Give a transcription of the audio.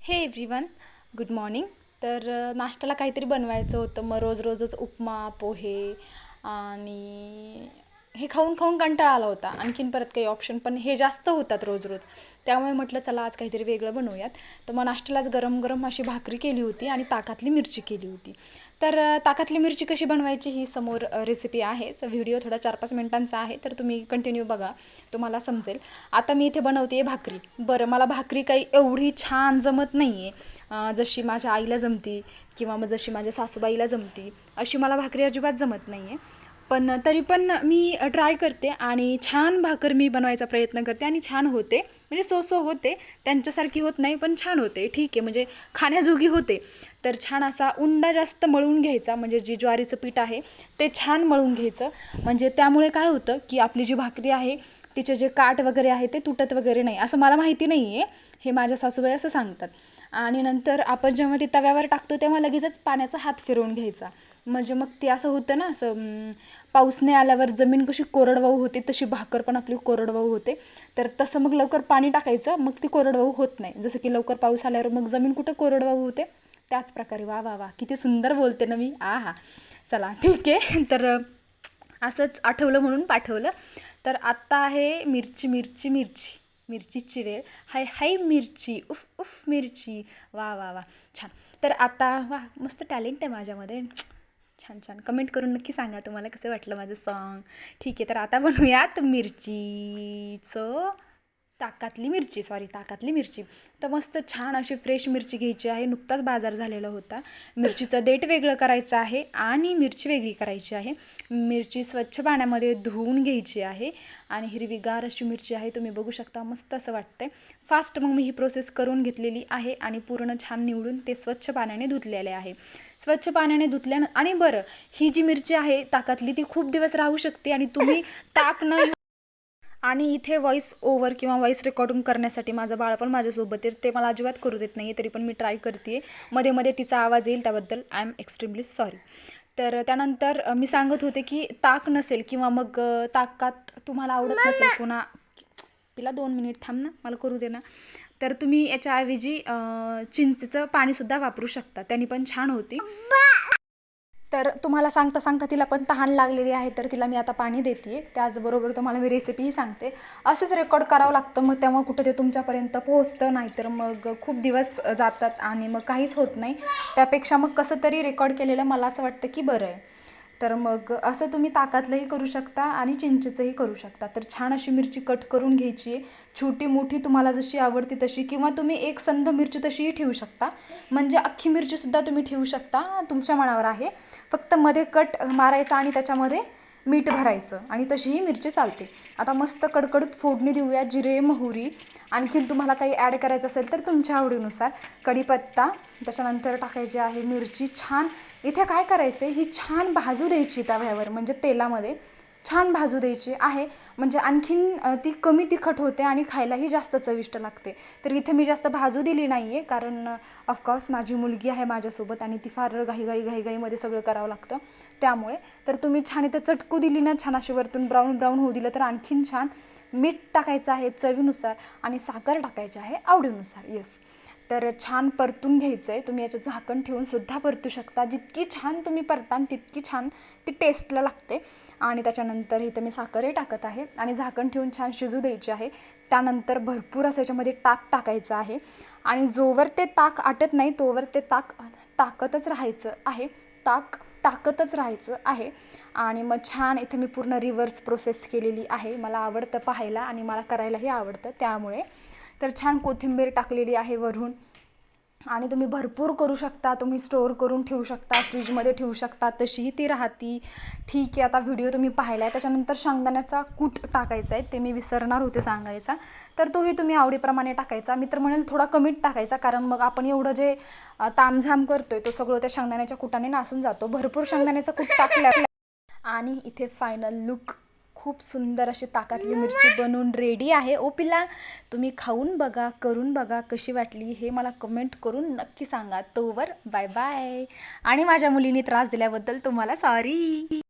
हे everyone, good morning. तर नाश्त्याला काहीतरी बनवायचं होतं. मग रोजच उपमा, पोहे आणि हे खाऊन खाऊन कंटाळा आला होता. आणखीन परत काही ऑप्शन पण हे जास्त होतात रोज. त्यामुळे म्हटलं चला आज काहीतरी वेगळं बनवूयात. तर मग नाश्त्यालाच गरम गरम अशी भाकरी केली होती आणि ताकातली मिरची केली होती. तर ताकातली मिरची कशी बनवायची ही समोर रेसिपी आहे. सो व्हिडिओ थोडा 4-5 मिनिटांचा आहे, तर तुम्ही कंटिन्यू बघा, तुम्हाला समजेल. आता मी इथे बनवते भाकरी. बरं, मला भाकरी काही एवढी छान जमत नाही आहे, जशी माझ्या आईला जमती किंवा मग जशी माझ्या सासूबाईला जमती अशी मला भाकरी अजिबात जमत नाही आहे. पण तरी पण मी ट्राय करते आणि छान भाकर मी बनवायचा प्रयत्न करते आणि छान होते. म्हणजे सो होते, त्यांच्यासारखी होत नाही पण छान होते. ठीक आहे, म्हणजे खाण्याजोगी होते. तर छान असा उंडा जास्त मळून घ्यायचा, म्हणजे जी ज्वारीचं पीठ आहे ते छान मळून घ्यायचं. म्हणजे त्यामुळे काय होतं की आपली जी भाकरी आहे तिचे जे काठ वगैरे आहे ते तुटत वगैरे नाही. असं मला माहिती नाही आहे, हे माझ्या सासूबाई असं सांगतात. आणि नंतर आपण जेव्हा ती तव्यावर टाकतो तेव्हा लगेचच पाण्याचा हात फिरवून घ्यायचा. म्हणजे मग ते असं होतं ना, असं पाऊस नाही आल्यावर जमीन कशी कोरडवाहू होते तशी भाकर पण आपली कोरडवाहू होते. तर तसं मग लवकर पाणी टाकायचं, मग ती कोरडवाहू होत नाही. जसं की लवकर पाऊस आल्यावर मग जमीन कुठं कोरडवाहू होते, त्याच प्रकारे. वा वा वा, किती सुंदर बोलते ना मी. चला ठीक आहे. तर असंच आठवलं म्हणून पाठवलं. तर आत्ता आहे मिरचीची वेळ. हाय मिरची, उफ उफ मिरची. वा वा वा, छान. तर आता वा, मस्त टॅलेंट आहे माझ्यामध्ये. छान कमेंट करून नक्की सांगा तुम्हाला कसं वाटलं माझं सॉन्ग. ठीक आहे, तर आता बनवूयात ताकातली मिरची. तर मस्त छान अशी फ्रेश मिरची घ्यायची आहे. नुकताच बाजार झालेला होता. मिरचीचं देठ वेगळं करायचं आहे आणि मिरची वेगळी करायची आहे. मिरची स्वच्छ पाण्यामध्ये धुवून घ्यायची आहे आणि हिरवीगार अशी मिरची आहे, तुम्ही बघू शकता. मस्त असं वाटतंय. फास्ट मग मी ही प्रोसेस करून घेतलेली आहे आणि पूर्ण छान निवडून ते स्वच्छ पाण्याने धुतलेले आहे. स्वच्छ पाण्याने धुतल्यानं आणि बरं, ही जी मिरची आहे ताकातली ती खूप दिवस राहू शकते आणि तुम्ही ताक न आणि इथे व्हॉईस ओव्हर किंवा व्हॉईस रेकॉर्डिंग करण्यासाठी माझं बाळ पण माझ्यासोबत आहे. ते मला अजिबात करू देत नाही आहे, तरी पण मी ट्राय करते आहे. मध्ये तिचा आवाज येईल, त्याबद्दल आय एम एक्स्ट्रीमली सॉरी. तर त्यानंतर मी सांगत होते की ताक नसेल किंवा मग ताकात तुम्हाला आवडत नसेल पुन्हा तिला 2 मिनिट थांब ना, मला करू दे ना. तर तुम्ही याच्याऐवजी चिंचेचं पाणीसुद्धा वापरू शकता, त्यांनी पण छान होती. तर तुम्हाला सांगता तिला पण तहान लागलेली आहे, तर तिला मी आता पाणी देते. त्याचबरोबर तुम्हाला मी रेसिपीही सांगते. असंच रेकॉर्ड करावं लागतं, मग तेव्हा कुठं ते तुमच्यापर्यंत पोहोचतं. नाही तर मग खूप दिवस जातात आणि मग काहीच होत नाही. त्यापेक्षा मग कसं तरी रेकॉर्ड केलेलं मला असं वाटतं की बरं आहे. तर मग असं तुम्ही ताकातलंही करू शकता आणि चिंचेचंही करू शकता. तर छान अशी मिरची कट करून घ्यायची आहे, छोटी मोठी तुम्हाला जशी आवडती तशी, किंवा तुम्ही एक संध मिरची तशीही ठेवू शकता. म्हणजे अख्खी मिरचीसुद्धा तुम्ही ठेवू शकता, तुमच्या मनावर आहे. फक्त मध्ये कट मारायचा आणि त्याच्यामध्ये मीठ भरायचं आणि तशीही मिरची चालते. आता मस्त कडकडीत फोडणी देऊया. जिरे, मोहरी, आणखीन तुम्हाला काही ॲड करायचं असेल तर तुमच्या आवडीनुसार. कढीपत्ता, त्याच्यानंतर टाकायची आहे मिरची. छान इथे काय करायचं आहे, ही छान भाजू द्यायची तव्यावर, म्हणजे तेलामध्ये छान भाजू द्यायची आहे. म्हणजे आणखीन ती कमी तिखट होते आणि खायलाही जास्त चविष्ट लागते. तर इथे मी जास्त भाजू दिली नाही आहे, कारण ऑफकोर्स माझी मुलगी आहे माझ्यासोबत आणि ती फार घाईमध्ये सगळं करावं लागतं, त्यामुळे. तर तुम्ही छान इथे चटकू दिली ना, छान अशी वरतून ब्राऊन होऊ दिलं तर आणखीन छान. मीठ टाकायचं आहे चवीनुसार आणि साखर टाकायची आहे आवडीनुसार. येस. तर छान परतून घ्यायचं आहे. तुम्ही याचं झाकण ठेवूनसुद्धा परतू शकता. जितकी छान तुम्ही परतान तितकी छान ती टेस्टला लागते. आणि त्याच्यानंतर इथं मी साखरही टाकत आहे आणि झाकण ठेवून छान शिजू द्यायची आहे. त्यानंतर भरपूर असं याच्यामध्ये ताक टाकायचं आहे आणि जोवर ते ताक आटत नाही तोवर ते टाकतच राहायचं आहे. आणि मग छान इथे मी पूर्ण रिव्हर्स प्रोसेस केलेली आहे. मला आवडतं पाहायला आणि मला करायलाही आवडतं, त्यामुळे. तर छान कोथिंबीर टाकलेली आहे वरून आणि तुम्ही भरपूर करू शकता. तुम्ही स्टोअर करून ठेवू शकता, फ्रीजमध्ये ठेवू शकता, तशीही ती राहती. ठीक आहे, आता व्हिडिओ तुम्ही पाहिला आहे. त्याच्यानंतर शेंगदाण्याचा कूट टाकायचा आहे, ते मी विसरणार होते सांगायचा. तर तोही तुम्ही आवडीप्रमाणे टाकायचा. मी तर म्हणेल थोडा कमीच टाकायचा, कारण मग आपण एवढं जे तामझाम करतोय तो सगळं त्या शेंगदाण्याच्या कुटाने नासून जातो. भरपूर शेंगदाण्याचा कूट टाकलं आणि इथे फायनल लुक खूप सुंदर अशी ताकातली मिरची बनवून रेडी आहे. ओ पिल्ला, तुम्ही खाऊन बघा, करून बघा, कशी वाटली हे मला कमेंट करून नक्की सांगा. तोवर बाय बाय. आणि माझ्या मुलीने त्रास दिल्याबद्दल तुम्हाला सॉरी.